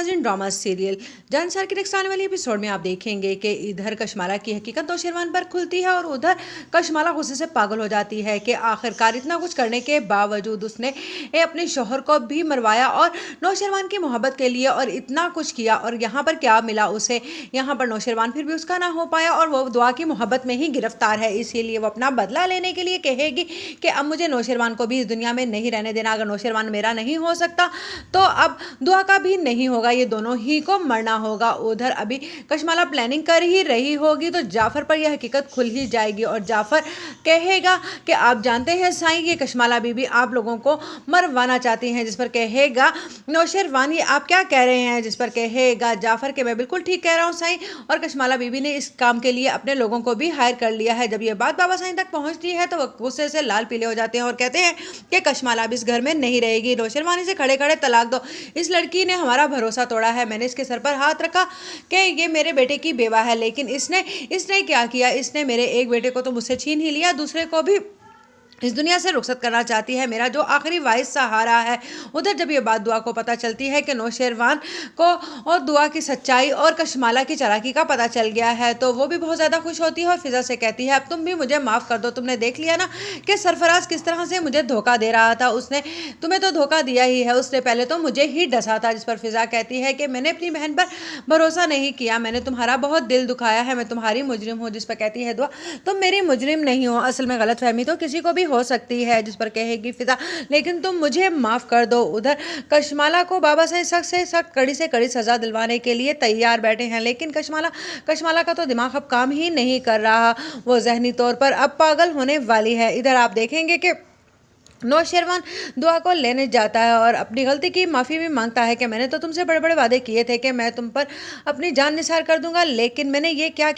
नाज़रीन, drama serial Jansar के next आने वाली एपिसोड में आप देखेंगे कि इधर कशमाला की हकीकत नौशेरवान पर खुलती है और उधर कशमाला गुस्से से पागल हो जाती है कि आखिरकार इतना कुछ करने के बावजूद उसने अपने शोहर को भी मरवाया और नौशेरवान की मोहब्बत के लिए और इतना कुछ किया, और यहाँ पर क्या मिला उसे? यहाँ पर नौशेरवान फिर भी उसका ना हो पाया और वो दुआ की मोहब्बत में ही गिरफ्तार है। इसीलिए वो अपना बदला लेने के लिए कहेगी कि अब मुझे नौशेरवान को भी इस दुनिया में नहीं रहने देना। अगर नौशेरवान मेरा नहीं हो सकता तो अब दुआ का भी नहीं होगा, ये दोनों ही को मरना होगा। उधर अभी कशमाला प्लानिंग कर ही रही होगी तो जाफर पर यह हकीकत खुल ही जाएगी और जाफर कहेगा कि आप जानते हैं साईं, ये कशमाला बीबी आप लोगों को मरवाना चाहती हैं। जिस पर कहेगा नौशेरवान, ये आप क्या कह रहे हैं? जिस पर कहेगा जाफर के मैं बिल्कुल ठीक कह रहा हूँ साईं, और कशमाला बीबी ने इस काम के लिए अपने लोगों को भी हायर कर लिया है। जब ये बात बाबा साईं तक पहुंचती है तो वो गुस्से से लाल पीले हो जाते हैं और कहते हैं कि कशमाला अब इस घर में नहीं रहेगी। नौशेरवान से खड़े खड़े तलाक दो, इस लड़की ने हमारा भरोसा तोड़ा है। मैंने इसके सर पर हाथ रखा कि ये मेरे बेटे की बेवा है, लेकिन इसने क्या किया? इसने मेरे एक बेटे को तो मुझसे छीन ही लिया, दूसरे को भी इस दुनिया से रुखसत करना चाहती है, मेरा जो आखिरी वारिस सहारा है। उधर जब ये बात दुआ को पता चलती है कि नौशेरवान को और दुआ की सच्चाई और कशमाला की चालाकी का पता चल गया है तो वो भी बहुत ज़्यादा खुश होती है और फिजा से कहती है अब तुम भी मुझे माफ़ कर दो। तुमने देख लिया ना कि सरफराज किस तरह से मुझे धोखा दे रहा था। उसने तुम्हें तो धोखा दिया ही है, उसने पहले तो मुझे ही डसा था। जिस पर फिजा कहती है कि मैंने अपनी बहन पर भरोसा नहीं किया, मैंने तुम्हारा बहुत दिल दुखाया है, मैं तुम्हारी मुजरिम हूँ। जिस पर कहती है दुआ तुम मेरी मुजरिम नहीं हो, असल में गलतफहमी तो किसी को भी हो सकती है। जिस पर कहेगी फिजा लेकिन तुम मुझे माफ कर दो। उधर कशमाला को बाबा साईं सख्त से सख्त कड़ी से कड़ी सजा दिलवाने के लिए तैयार बैठे हैं, लेकिन कशमाला का तो दिमाग अब काम ही नहीं कर रहा, वो जहनी तौर पर अब पागल होने वाली है। इधर आप देखेंगे कि नौशेरवान दुआ को लेने जाता है और अपनी गलती की माफ़ी भी मांगता है कि मैंने तो तुमसे बड़े बड़े वादे किए थे कि मैं तुम पर अपनी जान निसार कर दूंगा, लेकिन मैंने ये क्या